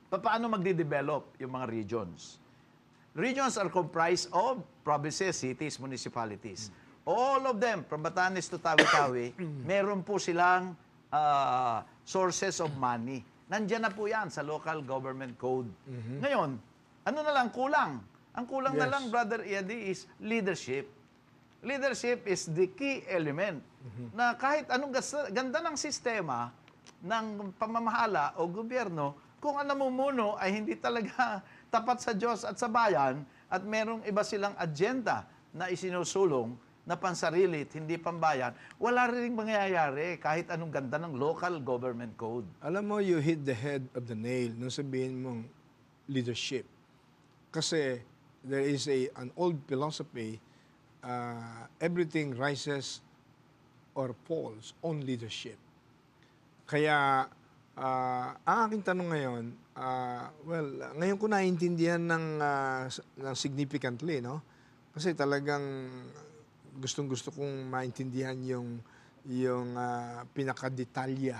paano magde-develop yung mga regions? Regions are comprised of provinces, cities, municipalities. All of them, from Batanes to Tawi-Tawi, meron po silang sources of money. Nandiyan na po yan sa local government code. Ngayon, ano na lang kulang? Ang kulang na lang, Brother Eddie, is leadership. Leadership is the key element na kahit anong ganda ng sistema ng pamamahala o gobyerno, kung ang namumuno ay hindi talaga tapat sa Diyos at sa bayan at merong iba silang agenda na isinusulong na pansarili at hindi pambayan, wala rin mangyayari kahit anong ganda ng local government code. Alam mo, you hit the head of the nail nung sabihin mong leadership. Kasi there is an old philosophy, everything rises or falls on leadership. Kaya, ang aking tanong ngayon, ngayon ko naiintindihan ng significantly, no? Kasi talagang gustong-gusto kong maintindihan yung pinakadetalya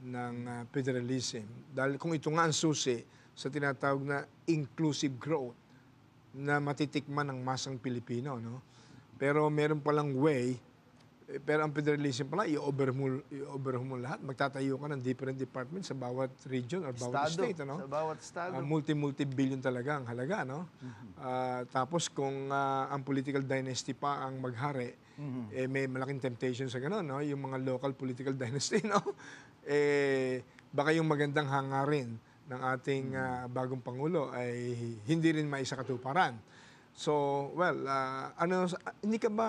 ng federalism. Dahil kung ito nga ang susi sa tinatawag na inclusive growth na matitikman ng masang Pilipino, no? Pero meron palang way, pero ang federalism pala, i-over mo lahat. Magtatayo ka ng different departments sa bawat region or bawat state, ano? Sa bawat estado. Multi-billion talaga ang halaga, no? Tapos kung ang political dynasty pa ang maghari, may malaking temptation sa gano'n, no? Yung mga local political dynasty, no? Baka yung magandang hangarin ng ating bagong Pangulo ay hindi rin maisakatuparan. So, hindi ka ba,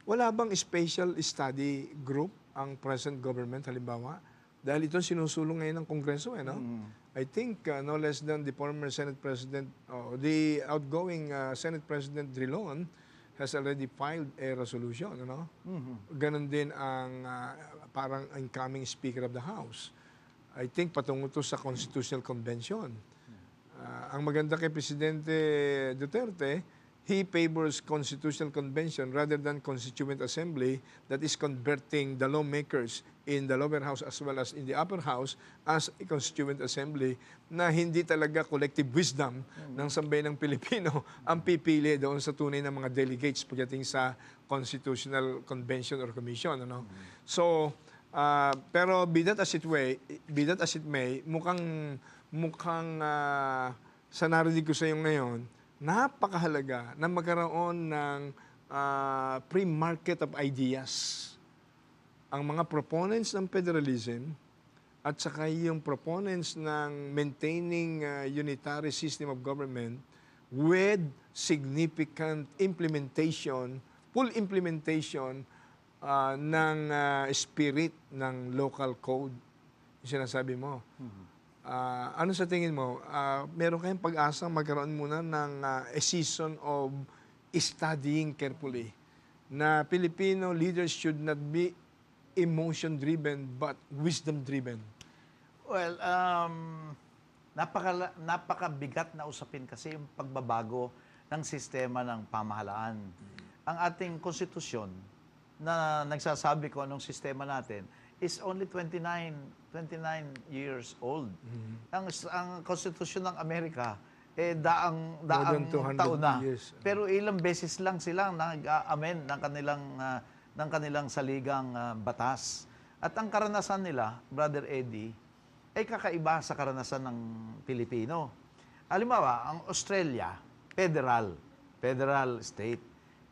wala bang special study group ang present government, halimbawa? Dahil ito sinusulong ngayon ng Kongreso, no? I think no less than the former Senate President, the outgoing Senate President Drilon has already filed a resolution, no? Ganon din ang parang incoming Speaker of the House. I think patungo to sa Constitutional Convention. Ang maganda kay Presidente Duterte, he favors constitutional convention rather than constituent assembly that is converting the lawmakers in the lower house as well as in the upper house as a constituent assembly na hindi talaga collective wisdom ng sambayanang Pilipino ang pipili doon sa tunay ng mga delegates pagdating sa constitutional convention or commission. Ano? So, pero be that as it may, mukhang sa narinig ko sa iyo ngayon, napakahalaga na magkaroon ng free market of ideas. Ang mga proponents ng federalism at saka yung proponents ng maintaining unitary system of government with significant implementation, full implementation ng spirit ng local code. Yung sinasabi mo. Ano sa tingin mo? Meron kayong pag-asang magkaroon muna ng a season of studying carefully na Filipino leaders should not be emotion-driven but wisdom-driven? Well, napakabigat na usapin kasi yung pagbabago ng sistema ng pamahalaan. Ang ating konstitusyon na nagsasabi ko anong sistema natin is only 29 years old. Ang konstitusyon ng Amerika daang taon na. Years. Pero ilang beses lang silang nag-amen ng kanilang saligang batas. At ang karanasan nila, Brother Eddie, ay kakaiba sa karanasan ng Pilipino. Halimbawa, ang Australia, federal state.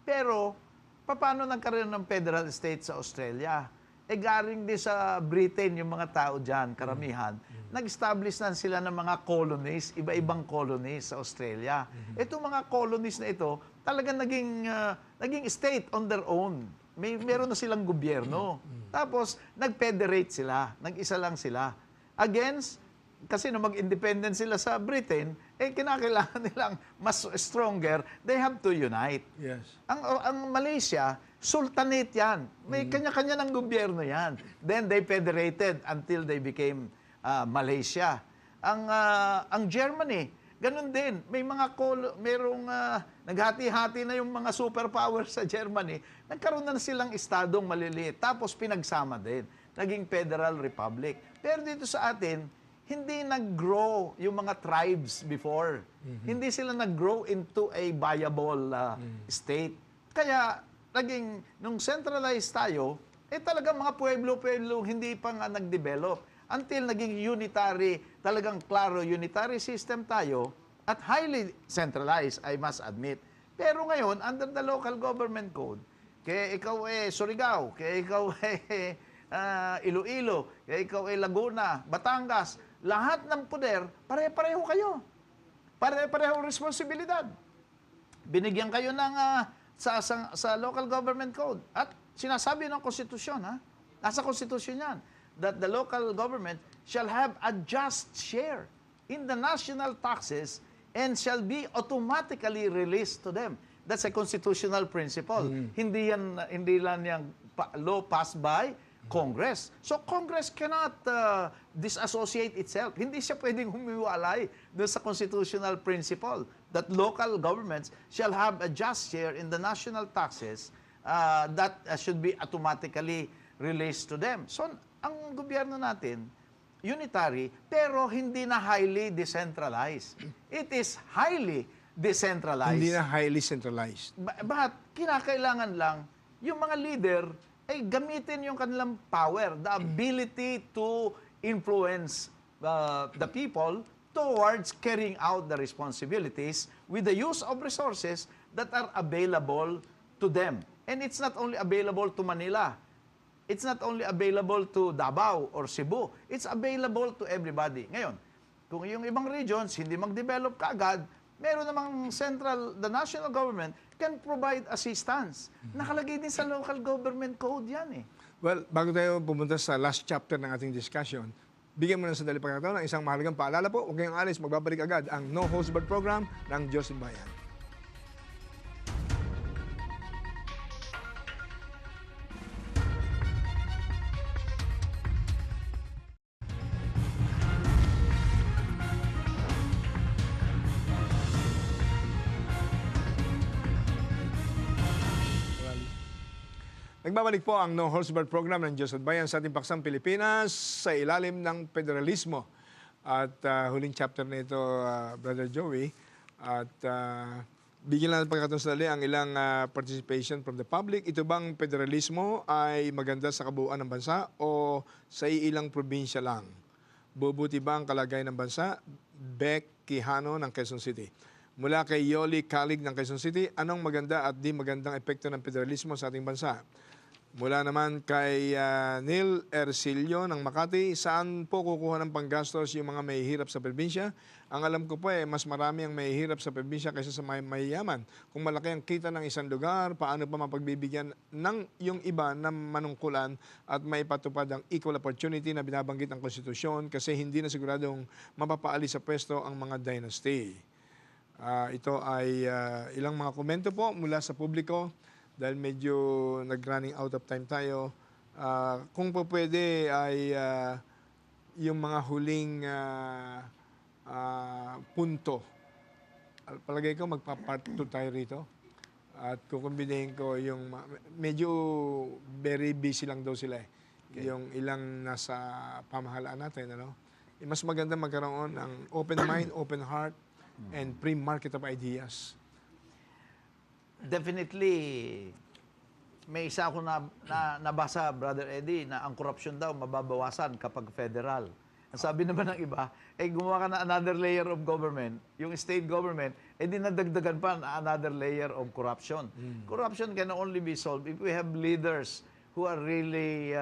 Pero paano nagkaroon ng federal state sa Australia? Galing din sa Britain yung mga tao dyan, karamihan. Nag-establish na sila ng mga colonies, iba-ibang colonies sa Australia. Itong mga colonies na ito, talagang naging state on their own. Meron na silang gobyerno. Tapos, nag-federate sila. Nag-isa lang sila. Kasi nung mag-independent sila sa Britain, kinakailangan nilang mas stronger, they have to unite. Yes. Ang Malaysia, sultanate yan. May kanya-kanya ng gobyerno yan. Then they federated until they became Malaysia. Ang Germany, ganun din. May mga naghati-hati na yung mga superpowers sa Germany. Nagkaroon na silang estadong maliliit. Tapos pinagsama din. Naging Federal Republic. Pero dito sa atin, hindi nag-grow yung mga tribes before. Hindi sila nag-grow into a viable state. Kaya, nung centralized tayo, talagang mga pueblo-pueblo hindi pa nga nag-develop. Until naging unitary, talagang klaro, unitary system tayo at highly centralized, I must admit. Pero ngayon, under the local government code, kaya ikaw Surigao, kaya ikaw Iloilo, kaya ikaw Laguna, Batangas, lahat ng poder, pare-pareho kayo. Pare-pareho responsibilidad. Binigyan kayo ng sa local government code. At sinasabi ng konstitusyon, nasa konstitusyon yan, that the local government shall have a just share in the national taxes and shall be automatically released to them. That's a constitutional principle. Hindi lang yung law passed by Congress. So Congress cannot disassociate itself. Hindi siya pwedeng humiwalay doon sa constitutional principle that local governments shall have a just share in the national taxes that should be automatically released to them. So ang gobyerno natin, unitary, pero hindi na highly decentralized. It is highly decentralized. Hindi na highly centralized. But kinakailangan lang yung mga leader ay gamitin yung kanilang power, the ability to influence the people towards carrying out the responsibilities with the use of resources that are available to them. And it's not only available to Manila. It's not only available to Davao or Cebu. It's available to everybody. Ngayon, kung yung ibang regions hindi mag-develop kaagad, meron namang the national government can provide assistance. Nakalagay din sa local government code yan . Well, bago tayo pumunta sa last chapter ng ating discussion, bigyan mo ng sandali pagkakataon ng isang mahalagang paalala po. Huwag kayong alis, magbabalik agad ang No Holds Barred program ng Diyos at Bayan. Nagbabalik po ang No Holds Barred program ng Diyos at Bayan sa ating paksang Pilipinas sa ilalim ng Federalismo. At huling chapter nito, Brother Joey. At bigyan lang ng pagkakataon sa dali ang ilang participation from the public. Ito bang Federalismo ay maganda sa kabuuan ng bansa o sa ilang probinsya lang? Bubuti ba ang kalagayan ng bansa? Beck Quijano ng Quezon City. Mula kay Yoli Calig ng Quezon City, anong maganda at di magandang epekto ng federalismo sa ating bansa? Mula naman kay Neil Ercilio ng Makati, saan po kukuha ng panggastos yung mga mahihirap sa probinsya? Ang alam ko po mas marami ang mahihirap sa probinsya kaysa sa mayayaman. Kung malaki ang kita ng isang lugar, paano pa mapagbibigyan ng yung iba na manungkulan at maipatupad ang equal opportunity na binabanggit ng konstitusyon kasi hindi na siguradong mapapaalis sa pwesto ang mga dynasty. Ito ay ilang mga komento po mula sa publiko. Dahil medyo nag-running out of time tayo, kung po pwede ay yung mga huling punto. Palagay ko magpa-part 2 tayo rito. At kukumbinehin ko yung medyo very busy lang daw sila. Okay. Yung ilang nasa pamahalaan natin. Ano? Mas maganda magkaroon ng open mind, open heart, and free market of ideas. Definitely, may isa ako nabasa, Brother Eddie, na ang korupsyon daw mababawasan kapag federal. Ang sabi naman ng iba, gumawa ka na another layer of government, yung state government, dinadagdagan pa na another layer of corruption. Corruption can only be solved if we have leaders who are really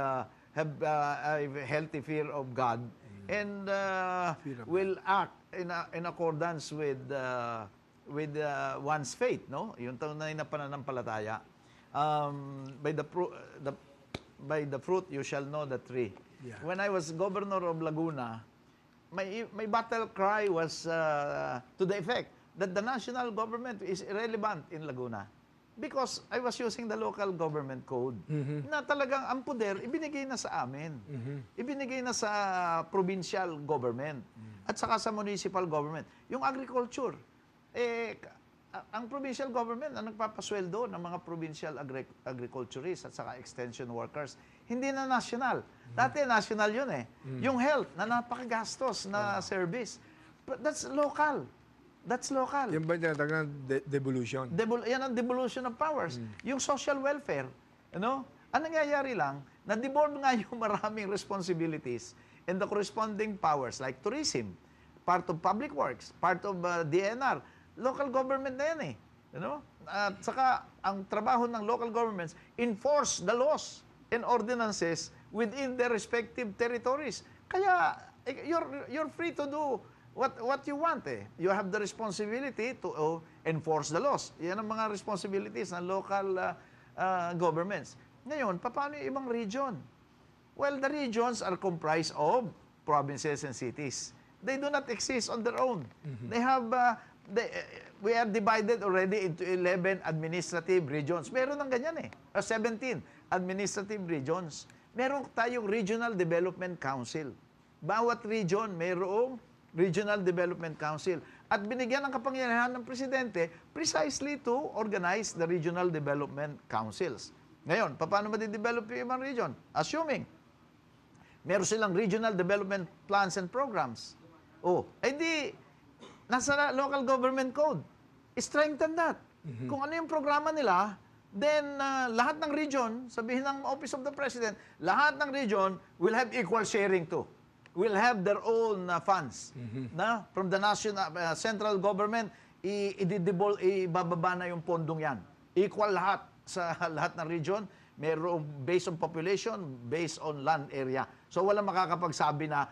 have a healthy fear of God and will act in accordance with one's faith, no? Yung tunay na pananampalataya. By the fruit you shall know the tree. Yeah. When I was governor of Laguna, my battle cry was to the effect that the national government is irrelevant in Laguna because I was using the local government code na talagang ang poder ibinigay na sa amin. Ibinigay na sa provincial government at saka sa municipal government. Yung agriculture, ang provincial government ang nagpapasweldo ng mga provincial agriculturists at saka extension workers. Hindi na national. Dati national yun Yung health na napakagastos na service. But that's local. That's local. Yan ba yung tinatawag na devolution? Yan ang devolution of powers. Yung social welfare, ano? Ang nangyayari lang, na-devolve nga yung maraming responsibilities and the corresponding powers like tourism, part of public works, part of DNR, local government na yan You know? At saka, ang trabaho ng local governments, enforce the laws and ordinances within their respective territories. Kaya, you're free to do what you want You have the responsibility to enforce the laws. Yan ang mga responsibilities ng local governments. Ngayon, paano yung ibang region? Well, the regions are comprised of provinces and cities. They do not exist on their own. They have, we are divided already into 11 administrative regions. Meron ng ganyan 17 administrative regions. Meron tayong Regional Development Council. Bawat region mayroong Regional Development Council. At binigyan ng kapangyarihan ng Presidente precisely to organize the Regional Development Councils. Ngayon, paano madidevelop yung ibang region? Assuming, meron silang Regional Development Plans and Programs. Nasa local government code. Strengthen that. Kung ano yung programa nila, then lahat ng region, sabihin ng Office of the President, lahat ng region will have equal sharing too. Will have their own funds. Na from the national central government, ibababa na yung pondong yan. Equal lahat sa lahat ng region, mayroong based on population, based on land area. So walang makakapagsabi na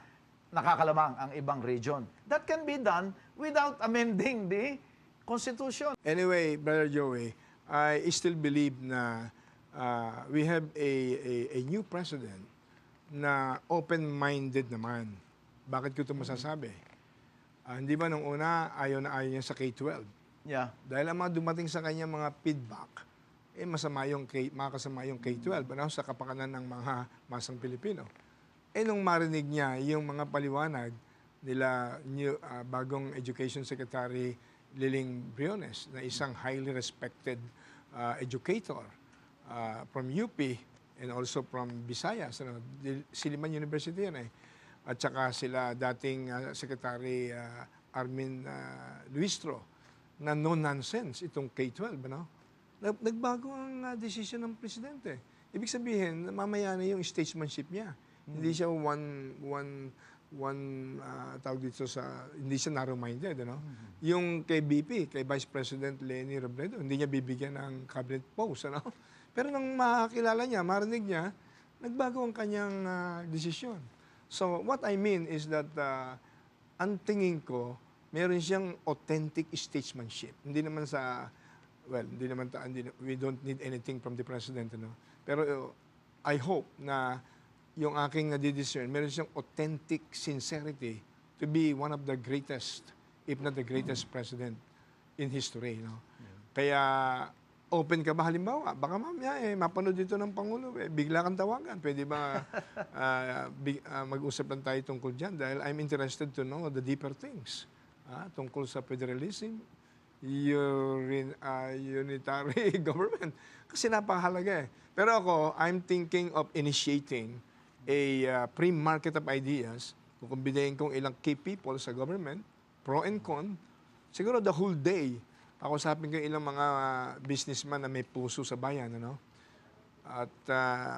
nakakalamang ang ibang region. That can be done without amending the Constitution. Anyway, Brother Joey, I still believe na we have a new president na open-minded naman. Bakit ko ito masasabi? Hindi ba nung una, ayaw niya sa K-12? Yeah. Dahil ang mga dumating sa kanya mga feedback, makasama yung K-12, sa kapakanan ng mga masang Pilipino. Nung marinig niya yung mga paliwanag nila bagong Education Secretary Liling Briones, na isang highly respected educator, from UP and also from Visayas, Silliman University yan eh. At saka sila dating Secretary Armin Luistro na no nonsense itong K-12, ano? Nagbago ang desisyon ng presidente. Ibig sabihin, mamaya na yung statesmanship niya. Hindi siya tawag dito hindi siya narrow-minded, ano? Yung kay BP, kay Vice President Leni Robredo, hindi niya bibigyan ng cabinet post, ano? Pero nang makakilala niya, marinig niya, nagbago ang kanyang desisyon. So, what I mean is that ang tingin ko, meron siyang authentic statesmanship. Hindi naman we don't need anything from the president, ano? Pero I hope na yung aking nadidiscern, meron siyang authentic sincerity to be one of the greatest, if not the greatest president in history. No? Yeah. Kaya, open ka ba halimbawa? Baka mamaya mapanood dito ng Pangulo, bigla kang tawagan. Pwede ba mag-usap lang tayo tungkol dyan? Dahil I'm interested to know the deeper things. Tungkol sa federalism, unitary government. Kasi napakahalaga eh. Pero ako, I'm thinking of initiating a pre-market of ideas, kukumbidahin kong ilang key people sa government, pro and con, siguro the whole day, ako sabi ko ilang mga businessman na may puso sa bayan, ano? At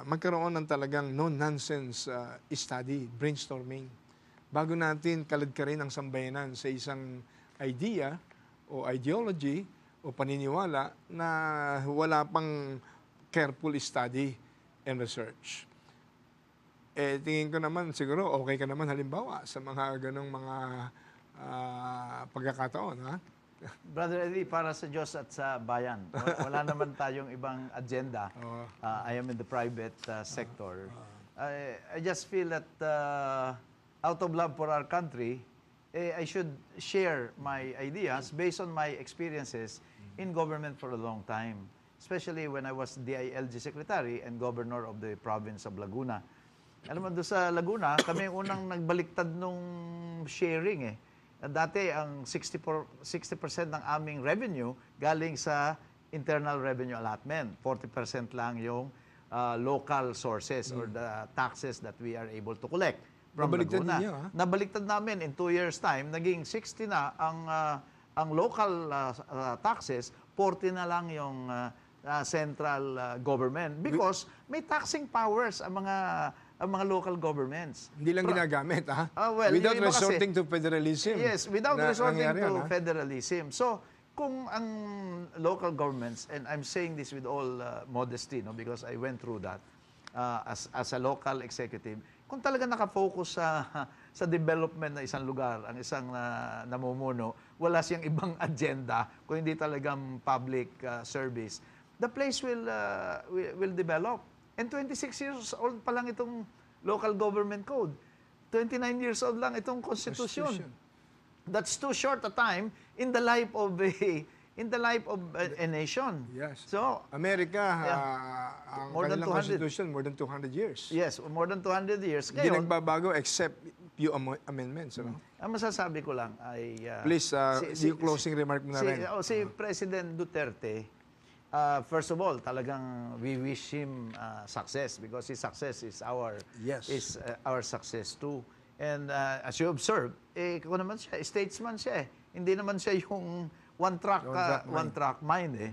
magkaroon ng talagang no-nonsense study, brainstorming, bago natin kaladkarin ang sambayanan sa isang idea o ideology o paniniwala na wala pang careful study and research. Tingin ko naman, siguro, okay ka naman halimbawa sa mga ganong mga pagkakataon, ha? Brother Eddie, para sa Diyos at sa bayan, wala naman tayong ibang agenda. I am in the private sector. I just feel that out of love for our country, I should share my ideas based on my experiences in government for a long time. Especially when I was DILG Secretary and Governor of the province of Laguna. Alam mo, doon sa Laguna, kami yung unang nagbaliktad nung sharing eh. Dati, ang 60% ng aming revenue galing sa internal revenue allotment. 40% lang yung local sources or the taxes that we are able to collect from Nabaliktad Laguna. ninyo, ha? Nabaliktad namin in 2 years' time, naging 60 na ang local taxes, 40 na lang yung central government. Because may taxing powers ang mga local governments. Hindi lang ginagamit, ha? Well, without yung iba resorting to federalism. Yes, without resorting nangyari to yan, ha? federalism. So, kung ang local governments, and I'm saying this with all modesty, no, because I went through that as a local executive, kung talaga nakafocus sa development ng isang lugar, ang isang namumuno, wala siyang ibang agenda, kung hindi talagang public service, the place will develop. And 26 years old pa lang itong local government code. 29 years old lang itong constitution. That's too short a time in the life of a nation. Yes. So, America, ang more than kanilang 200. constitution, more than 200 years. yes, more than 200 years. Hindi Ngayon, nagbabago except few amendments. Ano? ang masasabi ko lang ay... Please, yung closing remark mo na rin. Si President Duterte, first of all, talagang we wish him success because his success is our success too. And as you observe, kung naman siya, statesman siya eh. Hindi naman siya yung one track mind eh.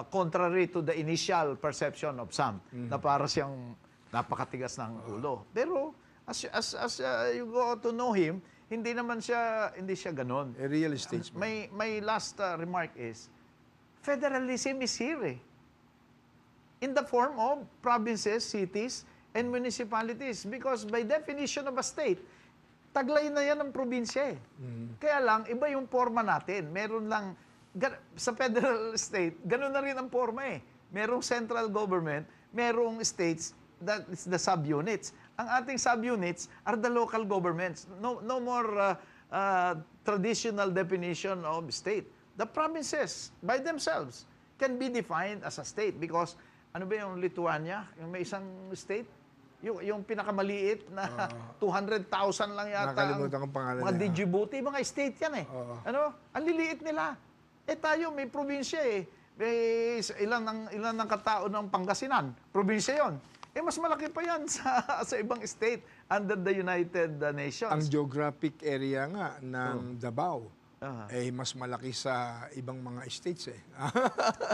Contrary to the initial perception of some, na para siyang napakatigas ng ulo. Pero as you go to know him, hindi siya ganon. A real statesman. My last remark is, federalism is here eh. In the form of provinces, cities, and municipalities. Because by definition of a state, taglay na yan ng probinsya eh. Kaya lang, iba yung forma natin. Meron lang, sa federal state, ganun na rin ang forma eh. Merong central government, merong states, that is the subunits. Ang ating subunits are the local governments. No more traditional definition of state. The provinces, by themselves, can be defined as a state because, ano ba yung Lithuania? Yung may isang state? Yung pinakamaliit na 200,000 lang yata. Nakalimutan kong pangalan mga niya. Djibouti, mga state yan eh. Ano? Ang liliit nila. Tayo, may probinsya eh. ilan ang katao ng Pangasinan? Probinsya yon. Mas malaki pa yan sa ibang state under the United Nations. Ang geographic area nga ng Davao mas malaki sa ibang mga states eh.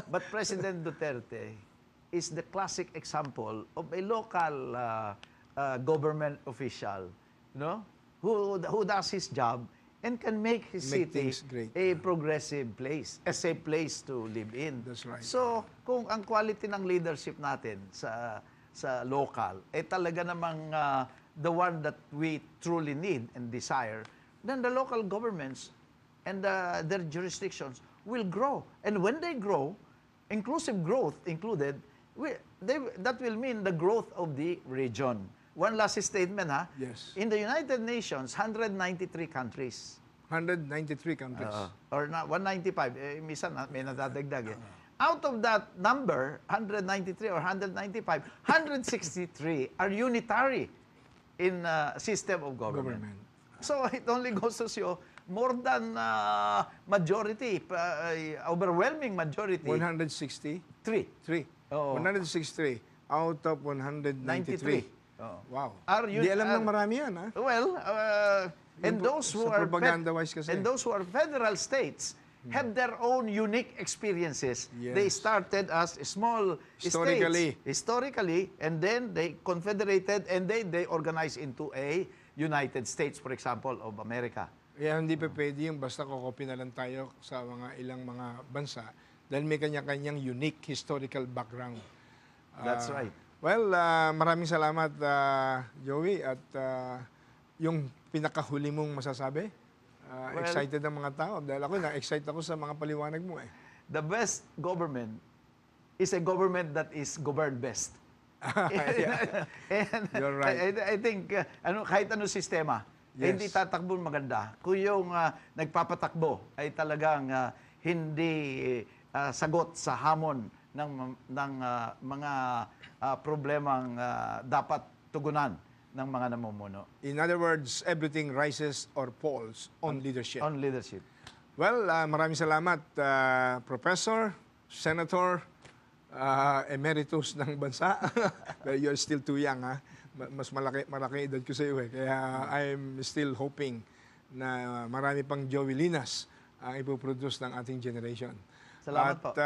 But President Duterte is the classic example of a local government official, who does his job and can make his Make city things great. a progressive place, a safe place to live in. That's right. So, kung ang quality ng leadership natin sa local talaga namang the one that we truly need and desire, then the local governments and their jurisdictions will grow. And when they grow, inclusive growth included, that will mean the growth of the region. One last statement, ha? Yes. In the United Nations, 193 countries. 193 countries. Or 195. Minsan, may nadadagdag. Out of that number, 193 or 195, 163 are unitary in system of government. So it only goes to show more than majority, overwhelming majority. 163? 3. Oo. 163 out of 193. Wow. Hindi alam ng marami yan, ha? Well, and those who sa are propaganda-wise kasi. and those who are federal states have their own unique experiences. Yes. They started as small Historically. states, historically, and then they confederated, and they organized into a United States, for example, of America. Kaya hindi pa pwede yung basta kokopy na lang tayo sa mga ilang mga bansa dahil may kanya-kanyang unique historical background. That's right. Well, maraming salamat, Joey. At yung pinakahuli mong masasabi, excited ang mga tao. Dahil ako, na-excite ako sa mga paliwanag mo eh. The best government is a government that is governed best. And You're right. I think kahit anong sistema, Yes. hindi tatakbo maganda. Kung yung nagpapatakbo ay talagang hindi sagot sa hamon ng mga problemang dapat tugunan ng mga namumuno. In other words, everything rises or falls on leadership. On leadership. Well, maraming salamat, Professor, Senator, emeritus ng bansa. But you're still too young, ha? Mas malaki edad ko sa iyo eh. Kaya I'm still hoping na marami pang Joey Linas ang ipoproduce ng ating generation. Salamat po. At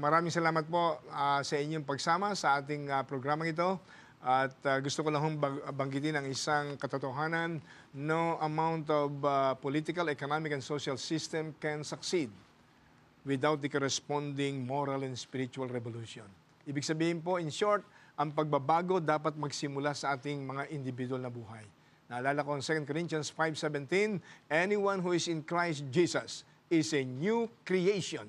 maraming salamat po sa inyong pagsama sa ating programang ito. At gusto ko lang banggitin ang isang katotohanan: no amount of political, economic, and social system can succeed without the corresponding moral and spiritual revolution. Ibig sabihin po, in short, ang pagbabago dapat magsimula sa ating mga individual na buhay. Naalala ko ang 2 Corinthians 5:17, anyone who is in Christ Jesus is a new creation.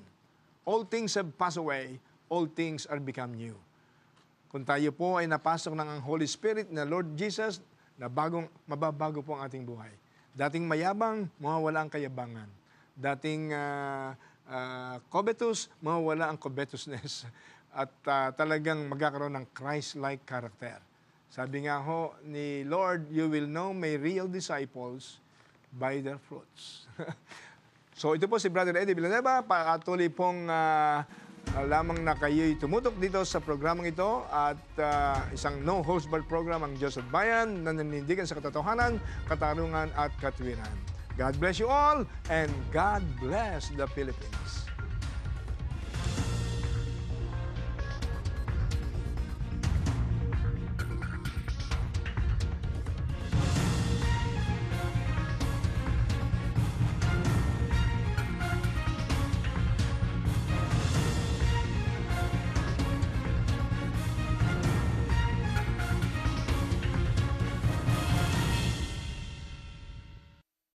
All things have passed away, all things are become new. Kung tayo po ay napasok ng ang Holy Spirit na Lord Jesus, na mababago po ang ating buhay. Dating mayabang, mawawala ang kayabangan. Dating covetous, mawawala ang covetousness. At talagang magkakaroon ng Christ-like character. Sabi nga ho ni Lord, you will know my real disciples by their fruits. So ito po si Brother Eddie Villanueva, patuloy pong lamang na kayo'y tumutok dito sa programang ito at isang no-host bar program ang Diyos at Bayan na nanindigan sa katotohanan, katarungan at katwiran. God bless you all and God bless the Philippines.